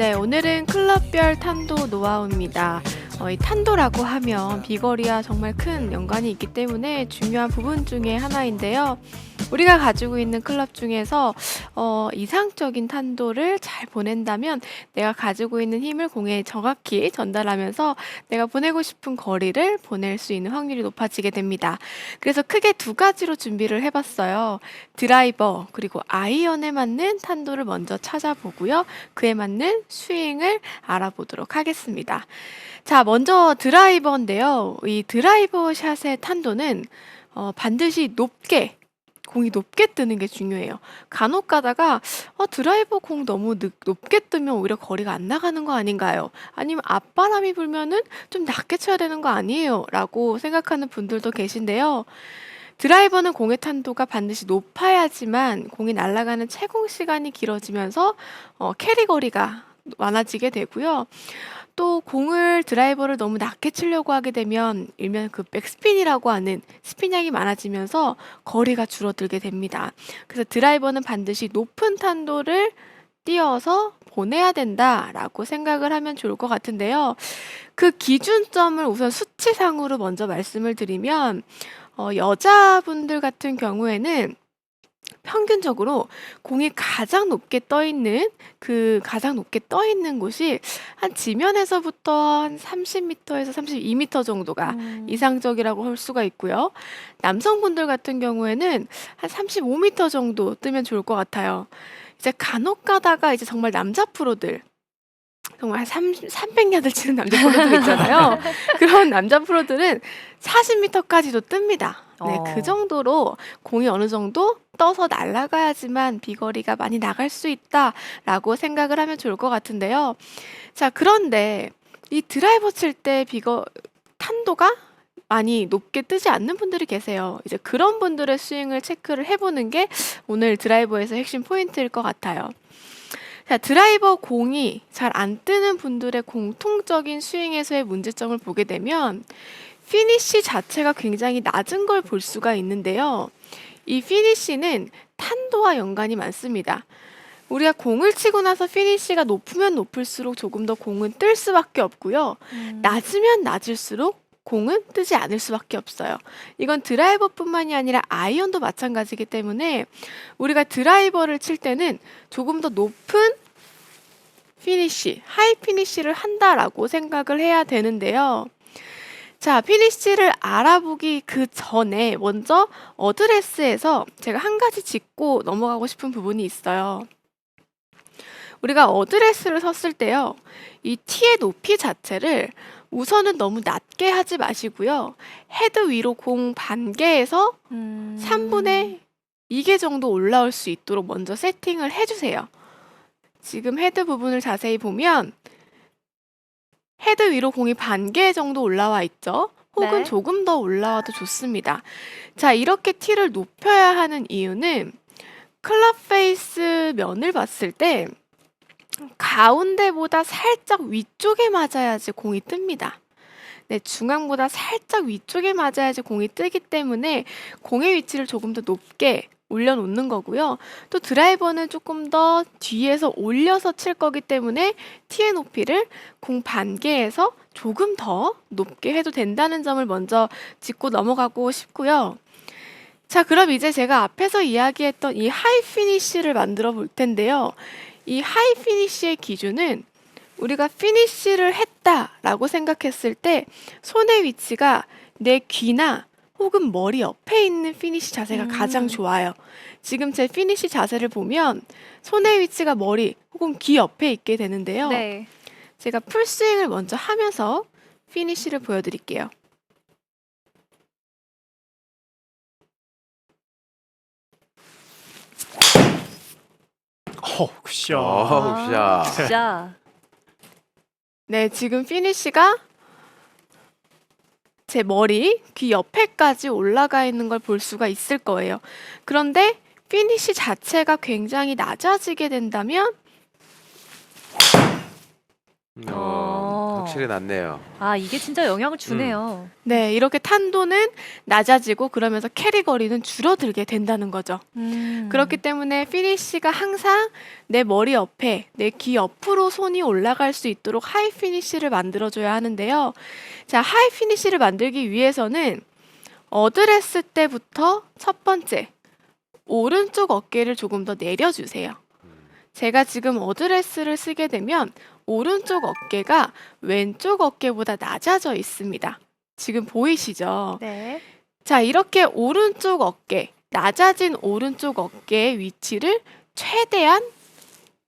네, 오늘은 클럽별 탄도 노하우입니다. 이 탄도라고 하면 비거리와 정말 큰 연관이 있기 때문에 중요한 부분 중에 하나인데요. 우리가 가지고 있는 클럽 중에서 이상적인 탄도를 잘 보낸다면 내가 가지고 있는 힘을 공에 정확히 전달하면서 내가 보내고 싶은 거리를 보낼 수 있는 확률이 높아지게 됩니다. 그래서 크게 두 가지로 준비를 해봤어요. 드라이버 그리고 아이언에 맞는 탄도를 먼저 찾아보고요. 그에 맞는 스윙을 알아보도록 하겠습니다. 자, 먼저 드라이버인데요. 이 드라이버 샷의 탄도는 반드시 공이 높게 뜨는 게 중요해요. 간혹 가다가 드라이버 공 너무 높게 뜨면 오히려 거리가 안 나가는 거 아닌가요? 아니면 앞바람이 불면은 좀 낮게 쳐야 되는 거 아니에요? 라고 생각하는 분들도 계신데요. 드라이버는 공의 탄도가 반드시 높아야지만 공이 날아가는 채공 시간이 길어지면서 캐리 거리가 많아지게 되고요. 또 공을 드라이버를 너무 낮게 치려고 하게 되면 일명 그 백스핀이라고 하는 스핀량이 많아지면서 거리가 줄어들게 됩니다. 그래서 드라이버는 반드시 높은 탄도를 띄어서 보내야 된다라고 생각을 하면 좋을 것 같은데요. 그 기준점을 우선 수치상으로 먼저 말씀을 드리면 여자분들 같은 경우에는 평균적으로 공이 가장 높게 떠 있는 곳이 한 지면에서부터 한 30m에서 32m 정도가 이상적이라고 할 수가 있고요. 남성분들 같은 경우에는 한 35m 정도 뜨면 좋을 것 같아요. 이제 간혹 가다가 이제 정말 남자 프로들 정말 300야드 치는 남자 프로들 있잖아요. 그런 남자 프로들은 40m까지도 뜹니다. 네, 그 정도로 공이 어느 정도 떠서 날아가야지만 비거리가 많이 나갈 수 있다라고 생각을 하면 좋을 것 같은데요. 자, 그런데 이 드라이버 칠 때 탄도가 많이 높게 뜨지 않는 분들이 계세요. 이제 그런 분들의 스윙을 체크를 해보는 게 오늘 드라이버에서 핵심 포인트일 것 같아요. 자, 드라이버 공이 잘 안 뜨는 분들의 공통적인 스윙에서의 문제점을 보게 되면 피니쉬 자체가 굉장히 낮은 걸 볼 수가 있는데요. 이 피니쉬는 탄도와 연관이 많습니다. 우리가 공을 치고 나서 피니쉬가 높으면 높을수록 조금 더 공은 뜰 수밖에 없고요. 낮으면 낮을수록 공은 뜨지 않을 수밖에 없어요. 이건 드라이버뿐만이 아니라 아이언도 마찬가지이기 때문에 우리가 드라이버를 칠 때는 조금 더 높은 하이 피니쉬를 한다라고 생각을 해야 되는데요. 자, 피니쉬를 알아보기 그 전에 먼저 어드레스에서 제가 한 가지 짚고 넘어가고 싶은 부분이 있어요. 우리가 어드레스를 섰을 때요. 이 티의 높이 자체를 우선은 너무 낮게 하지 마시고요. 헤드 위로 공 반개에서 3분의 2개 정도 올라올 수 있도록 먼저 세팅을 해주세요. 지금 헤드 부분을 자세히 보면 헤드 위로 공이 반개 정도 올라와 있죠. 혹은 네. 조금 더 올라와도 좋습니다. 자, 이렇게 티를 높여야 하는 이유는 클럽 페이스 면을 봤을 때 가운데보다 살짝 위쪽에 맞아야지 공이 뜹니다. 네, 중앙보다 살짝 위쪽에 맞아야지 공이 뜨기 때문에 공의 위치를 조금 더 높게 올려놓는 거고요. 또 드라이버는 조금 더 뒤에서 올려서 칠 거기 때문에 티의 높이를 공 반개에서 조금 더 높게 해도 된다는 점을 먼저 짚고 넘어가고 싶고요. 자, 그럼 이제 제가 앞에서 이야기했던 이 하이 피니쉬를 만들어 볼 텐데요. 이 하이 피니쉬의 기준은 우리가 피니쉬를 했다라고 생각했을 때 손의 위치가 내 귀나 혹은 머리 옆에 있는 피니쉬 자세가 가장 좋아요. 지금 제 피니쉬 자세를 보면 손의 위치가 머리 혹은 귀 옆에 있게 되는데요. 네. 제가 풀스윙을 먼저 하면서 피니쉬를 보여드릴게요. 굿샷. 굿샷. 진짜. 네, 지금 피니쉬가 제 머리, 귀 옆에까지 올라가 있는 걸 볼 수가 있을 거예요. 그런데 피니쉬 자체가 굉장히 낮아지게 된다면 확실히 낫네요. 아, 이게 진짜 영향을 주네요. 네, 이렇게 탄도는 낮아지고 그러면서 캐리 거리는 줄어들게 된다는 거죠. 그렇기 때문에 피니쉬가 항상 내 머리 옆에, 내 귀 옆으로 손이 올라갈 수 있도록 하이 피니쉬를 만들어줘야 하는데요. 자, 하이 피니쉬를 만들기 위해서는 어드레스 때부터 첫 번째, 오른쪽 어깨를 조금 더 내려주세요. 제가 지금 어드레스를 쓰게 되면 오른쪽 어깨가 왼쪽 어깨보다 낮아져 있습니다. 지금 보이시죠? 네. 자, 이렇게 오른쪽 어깨, 낮아진 오른쪽 어깨의 위치를 최대한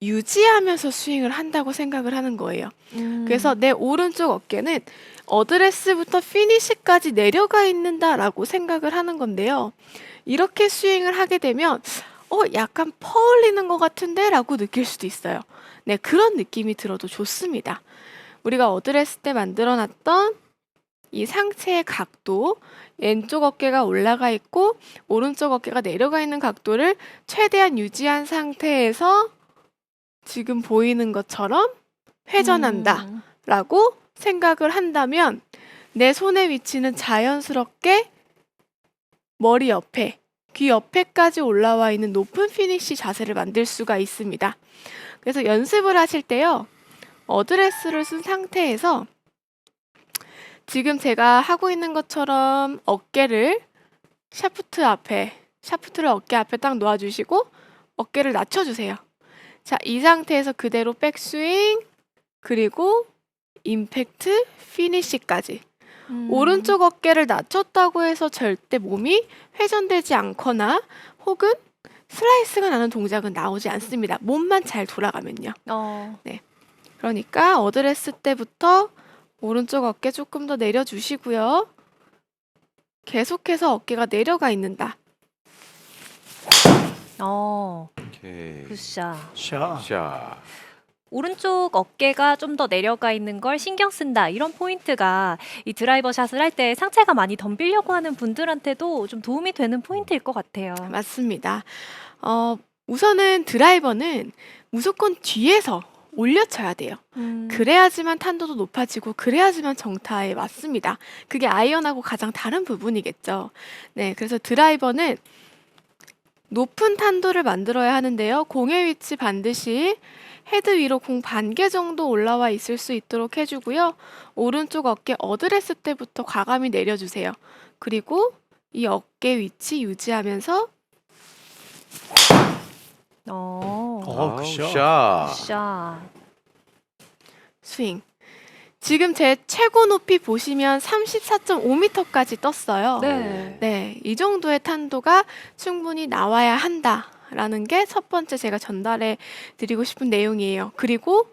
유지하면서 스윙을 한다고 생각을 하는 거예요. 그래서 내 오른쪽 어깨는 어드레스부터 피니시까지 내려가 있는다라고 생각을 하는 건데요. 이렇게 스윙을 하게 되면 약간 퍼올리는 것 같은데 라고 느낄 수도 있어요. 네, 그런 느낌이 들어도 좋습니다. 우리가 어드레스 때 만들어놨던 이 상체의 각도, 왼쪽 어깨가 올라가 있고 오른쪽 어깨가 내려가 있는 각도를 최대한 유지한 상태에서 지금 보이는 것처럼 회전한다 라고 생각을 한다면 내 손의 위치는 자연스럽게 머리 옆에, 귀 옆에까지 올라와 있는 높은 피니쉬 자세를 만들 수가 있습니다. 그래서 연습을 하실 때요, 어드레스를 쓴 상태에서 지금 제가 하고 있는 것처럼 어깨를 샤프트를 어깨 앞에 딱 놓아주시고 어깨를 낮춰주세요. 자, 이 상태에서 그대로 백스윙, 그리고 임팩트, 피니쉬까지. 오른쪽 어깨를 낮췄다고 해서 절대 몸이 회전되지 않거나 혹은 슬라이스가 나는 동작은 나오지 않습니다. 몸만 잘 돌아가면요. 네. 그러니까 어드레스 때부터 오른쪽 어깨 조금 더 내려주시고요. 계속해서 어깨가 내려가 있는다. 오케이. 굿샷. 자, 오른쪽 어깨가 좀 더 내려가 있는 걸 신경 쓴다. 이런 포인트가 이 드라이버 샷을 할 때 상체가 많이 덤비려고 하는 분들한테도 좀 도움이 되는 포인트일 것 같아요. 맞습니다. 우선은 드라이버는 무조건 뒤에서 올려쳐야 돼요. 그래야지만 탄도도 높아지고 그래야지만 정타에 맞습니다. 그게 아이언하고 가장 다른 부분이겠죠. 네, 그래서 드라이버는 높은 탄도를 만들어야 하는데요. 공의 위치 반드시 헤드 위로 공 반 개 정도 올라와 있을 수 있도록 해주고요. 오른쪽 어깨 어드레스 때부터 과감히 내려주세요. 그리고 이 어깨 위치 유지하면서 굿샷. 굿샷. 스윙. 지금 제 최고 높이 보시면 34.5m까지 떴어요. 네, 이 정도의 탄도가 충분히 나와야 한다라는 게 첫 번째 제가 전달해 드리고 싶은 내용이에요. 그리고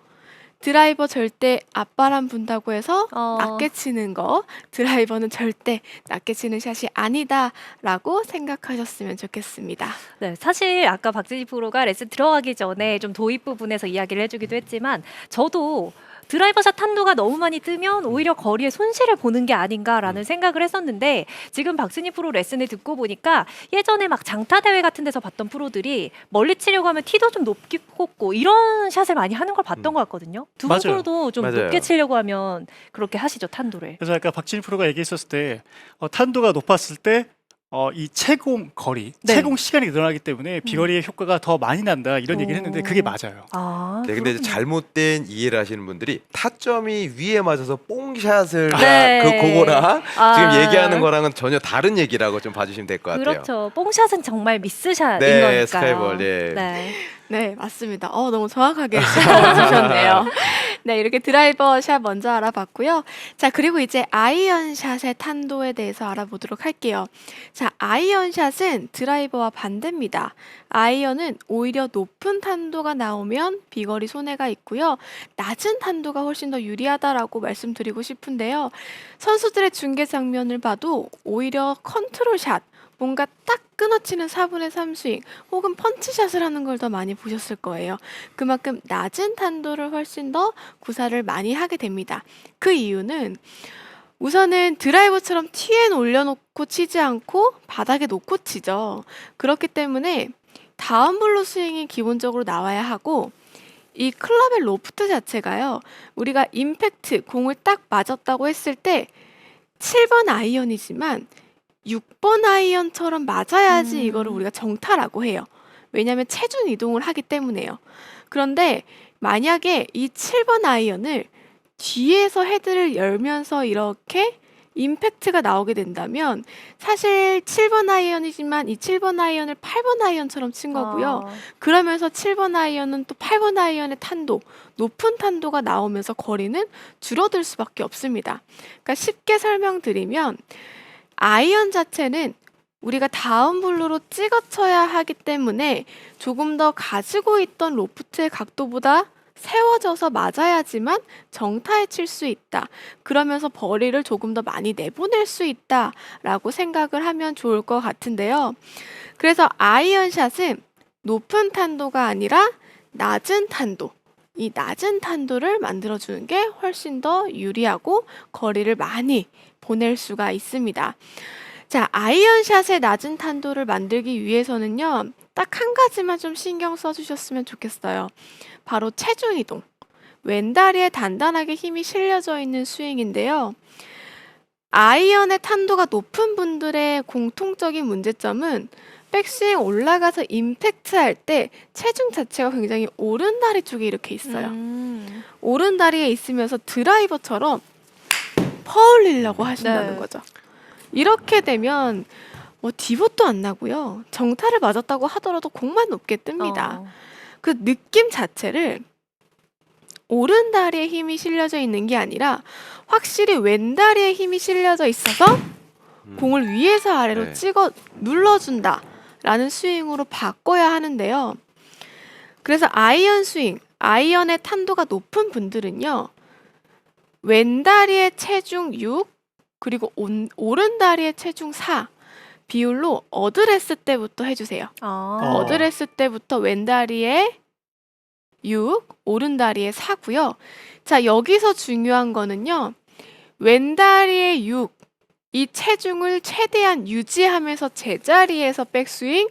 드라이버 절대 앞바람 분다고 해서 낮게 치는 거, 드라이버는 절대 낮게 치는 샷이 아니다라고 생각하셨으면 좋겠습니다. 네, 사실 아까 박진희 프로가 레슨 들어가기 전에 좀 도입 부분에서 이야기를 해주기도 했지만 저도 드라이버샷 탄도가 너무 많이 뜨면 오히려 거리에 손실을 보는 게 아닌가라는 생각을 했었는데 지금 박진희 프로 레슨을 듣고 보니까 예전에 막 장타 대회 같은 데서 봤던 프로들이 멀리 치려고 하면 티도 좀 높게 꽂고 이런 샷을 많이 하는 걸 봤던 것 같거든요. 두 분 맞아요. 프로도 좀 맞아요. 높게 치려고 하면 그렇게 하시죠, 탄도를. 그래서 아까 박진희 프로가 얘기했었을 때 탄도가 높았을 때 이 채공 거리, 네. 채공 시간이 늘어나기 때문에 비거리의 효과가 더 많이 난다 이런 얘기를 했는데 그게 맞아요. 네, 근데 이제 잘못된 이해를 하시는 분들이 타점이 위에 맞아서 뽕샷을 네. 그거랑 아. 지금 얘기하는 거랑은 전혀 다른 얘기라고 좀 봐주시면 될 것 같아요. 그렇죠. 뽕샷은 정말 미스샷인 네, 거니까요. 스카이볼, 예. 네. 네, 맞습니다. 너무 정확하게 짚어주셨네요. 네, 이렇게 드라이버 샷 먼저 알아봤고요. 자, 그리고 이제 아이언 샷의 탄도에 대해서 알아보도록 할게요. 자, 아이언 샷은 드라이버와 반대입니다. 아이언은 오히려 높은 탄도가 나오면 비거리 손해가 있고요. 낮은 탄도가 훨씬 더 유리하다라고 말씀드리고 싶은데요. 선수들의 중계 장면을 봐도 오히려 컨트롤 샷, 뭔가 딱 끊어치는 4분의 3 스윙 혹은 펀치샷을 하는 걸 더 많이 보셨을 거예요. 그만큼 낮은 탄도를 훨씬 더 구사를 많이 하게 됩니다. 그 이유는 우선은 드라이버처럼 티엔 올려놓고 치지 않고 바닥에 놓고 치죠. 그렇기 때문에 다운블로 스윙이 기본적으로 나와야 하고 이 클럽의 로프트 자체가요. 우리가 임팩트, 공을 딱 맞았다고 했을 때 7번 아이언이지만 6번 아이언처럼 맞아야지 이거를 우리가 정타라고 해요. 왜냐하면 체중 이동을 하기 때문에요. 그런데 만약에 이 7번 아이언을 뒤에서 헤드를 열면서 이렇게 임팩트가 나오게 된다면 사실 7번 아이언이지만 이 7번 아이언을 8번 아이언처럼 친 거고요. 그러면서 7번 아이언은 또 8번 아이언의 탄도, 높은 탄도가 나오면서 거리는 줄어들 수밖에 없습니다. 그러니까 쉽게 설명드리면 아이언 자체는 우리가 다운블루로 찍어 쳐야 하기 때문에 조금 더 가지고 있던 로프트의 각도보다 세워져서 맞아야지만 정타에 칠 수 있다. 그러면서 거리를 조금 더 많이 내보낼 수 있다라고 생각을 하면 좋을 것 같은데요. 그래서 아이언샷은 높은 탄도가 아니라 낮은 탄도, 이 낮은 탄도를 만들어주는 게 훨씬 더 유리하고 거리를 많이 보낼 수가 있습니다. 자, 아이언샷의 낮은 탄도를 만들기 위해서는요, 딱 한 가지만 좀 신경 써주셨으면 좋겠어요. 바로 체중 이동. 왼다리에 단단하게 힘이 실려져 있는 스윙인데요. 아이언의 탄도가 높은 분들의 공통적인 문제점은 백스윙 올라가서 임팩트 할 때 체중 자체가 굉장히 오른다리 쪽에 이렇게 있어요. 오른다리에 있으면서 드라이버처럼 퍼올리려고 하신다는 네. 거죠. 이렇게 되면 뭐 디봇도 안 나고요. 정타를 맞았다고 하더라도 공만 높게 뜹니다. 그 느낌 자체를 오른다리에 힘이 실려져 있는 게 아니라 확실히 왼다리에 힘이 실려져 있어서 공을 위에서 아래로 네. 찍어 눌러준다라는 스윙으로 바꿔야 하는데요. 그래서 아이언 스윙, 아이언의 탄도가 높은 분들은요. 왼다리의 체중 6, 그리고 오른다리의 체중 4 비율로 어드레스 때부터 해주세요. 어드레스 때부터 왼다리에 6, 오른다리에 4고요. 자, 여기서 중요한 거는요. 왼다리에 6, 이 체중을 최대한 유지하면서 제자리에서 백스윙,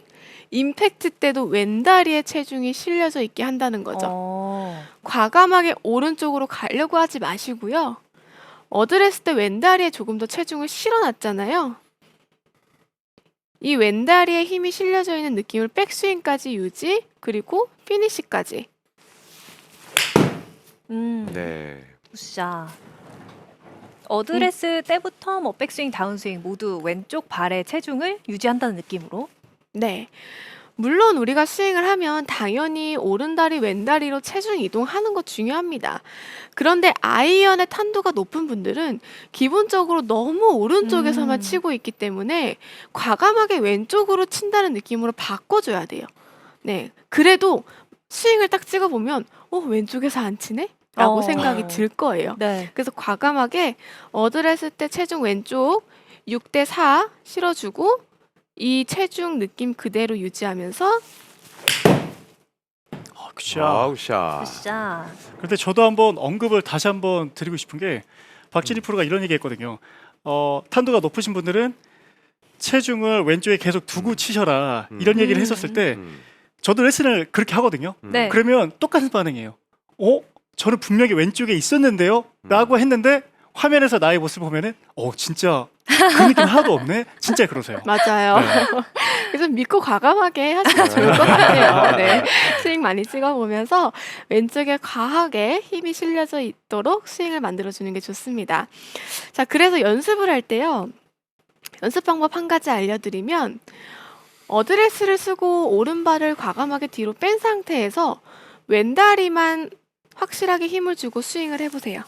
임팩트 때도 왼다리에 체중이 실려져 있게 한다는 거죠. 과감하게 오른쪽으로 가려고 하지 마시고요. 어드레스 때 왼다리에 조금 더 체중을 실어놨잖아요. 이 왼다리에 힘이 실려져 있는 느낌을 백스윙까지 유지, 그리고 피니시까지. 네. 굿샷. 어드레스 때부터 뭐 백스윙, 다운스윙 모두 왼쪽 발의 체중을 유지한다는 느낌으로. 네. 물론 우리가 스윙을 하면 당연히 오른다리, 왼다리로 체중 이동하는 거 중요합니다. 그런데 아이언의 탄도가 높은 분들은 기본적으로 너무 오른쪽에서만 치고 있기 때문에 과감하게 왼쪽으로 친다는 느낌으로 바꿔줘야 돼요. 네. 그래도 스윙을 딱 찍어보면 왼쪽에서 안 치네? 라고 생각이 들 거예요. 네. 그래서 과감하게 어드레스 때 체중 왼쪽 6대 4 실어주고 이 체중 느낌 그대로 유지하면서 굿샷. 와우 샷. 굿샷. 그런데 저도 한번 언급을 다시 한번 드리고 싶은 게 박진희 프로가 이런 얘기했거든요. 탄도가 높으신 분들은 체중을 왼쪽에 계속 두고 치셔라 이런 얘기를 했었을 때 저도 레슨을 그렇게 하거든요. 네. 그러면 똑같은 반응이에요. 저는 분명히 왼쪽에 있었는데요? 라고 했는데 화면에서 나의 모습을 보면은 진짜 그 느낌 하나도 없네? 진짜 그러세요. 맞아요. 네. 그래서 믿고 과감하게 하시면 좋을 것 같아요. 네. 스윙 많이 찍어보면서 왼쪽에 과하게 힘이 실려져 있도록 스윙을 만들어주는 게 좋습니다. 자, 그래서 연습을 할 때요. 연습 방법 한 가지 알려드리면 어드레스를 쓰고 오른발을 과감하게 뒤로 뺀 상태에서 왼다리만 확실하게 힘을 주고 스윙을 해보세요.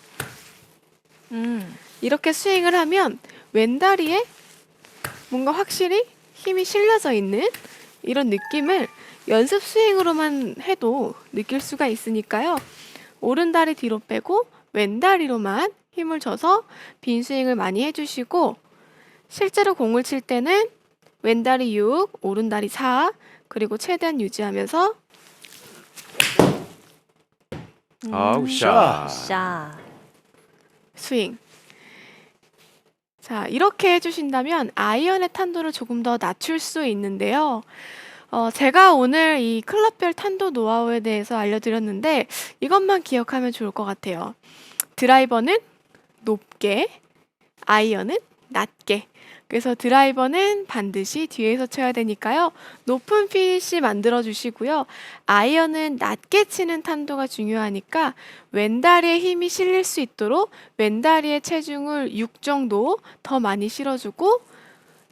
이렇게 스윙을 하면 왼다리에 뭔가 확실히 힘이 실려져 있는 이런 느낌을 연습 스윙으로만 해도 느낄 수가 있으니까요. 오른다리 뒤로 빼고 왼다리로만 힘을 줘서 빈 스윙을 많이 해주시고 실제로 공을 칠 때는 왼다리 6, 오른다리 4 그리고 최대한 유지하면서 아우 샷. 굿샷. 스윙. 자, 이렇게 해주신다면 아이언의 탄도를 조금 더 낮출 수 있는데요. 제가 오늘 이 클럽별 탄도 노하우에 대해서 알려드렸는데 이것만 기억하면 좋을 것 같아요. 드라이버는 높게, 아이언은 낮게. 그래서 드라이버는 반드시 뒤에서 쳐야 되니까요. 높은 피니시 만들어 주시고요. 아이언은 낮게 치는 탄도가 중요하니까 왼다리에 힘이 실릴 수 있도록 왼다리에 체중을 6 정도 더 많이 실어주고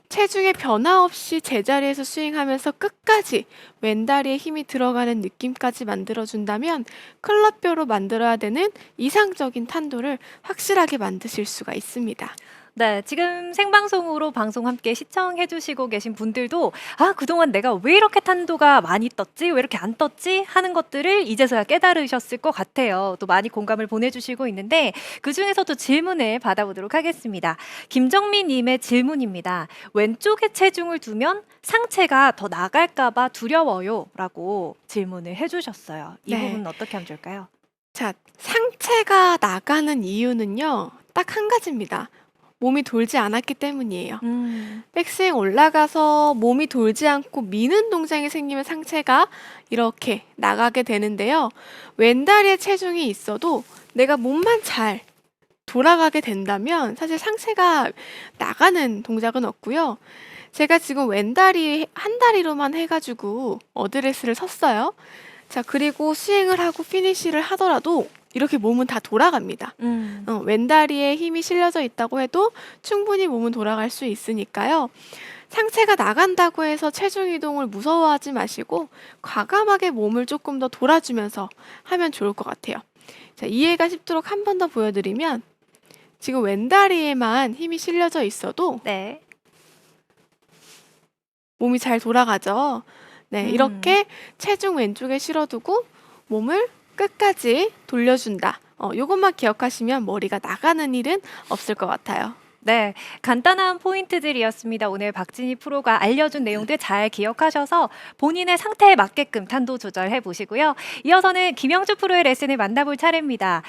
체중의 변화 없이 제자리에서 스윙하면서 끝까지 왼다리에 힘이 들어가는 느낌까지 만들어준다면 클럽뼈로 만들어야 되는 이상적인 탄도를 확실하게 만드실 수가 있습니다. 네, 지금 생방송으로 방송 함께 시청해 주시고 계신 분들도 그동안 내가 왜 이렇게 탄도가 많이 떴지? 왜 이렇게 안 떴지? 하는 것들을 이제서야 깨달으셨을 것 같아요. 또 많이 공감을 보내주시고 있는데 그중에서도 질문을 받아보도록 하겠습니다. 김정민 님의 질문입니다. 왼쪽에 체중을 두면 상체가 더 나갈까 봐 두려워요. 라고 질문을 해주셨어요. 이 네. 부분은 어떻게 하면 좋을까요? 자, 상체가 나가는 이유는요, 딱 한 가지입니다. 몸이 돌지 않았기 때문이에요. 백스윙 올라가서 몸이 돌지 않고 미는 동작이 생기면 상체가 이렇게 나가게 되는데요. 왼다리에 체중이 있어도 내가 몸만 잘 돌아가게 된다면 사실 상체가 나가는 동작은 없고요. 제가 지금 왼다리 한 다리로만 해가지고 어드레스를 섰어요. 자, 그리고 스윙을 하고 피니시를 하더라도 이렇게 몸은 다 돌아갑니다. 왼다리에 힘이 실려져 있다고 해도 충분히 몸은 돌아갈 수 있으니까요. 상체가 나간다고 해서 체중 이동을 무서워하지 마시고 과감하게 몸을 조금 더 돌아주면서 하면 좋을 것 같아요. 자, 이해가 쉽도록 한 번 더 보여드리면 지금 왼다리에만 힘이 실려져 있어도 네. 몸이 잘 돌아가죠. 네, 이렇게 체중 왼쪽에 실어두고 몸을 끝까지 돌려준다. 요것만 기억하시면 머리가 나가는 일은 없을 것 같아요. 네, 간단한 포인트들이었습니다. 오늘 박진희 프로가 알려준 내용들 잘 기억하셔서 본인의 상태에 맞게끔 탄도 조절해 보시고요. 이어서는 김영주 프로의 레슨을 만나볼 차례입니다.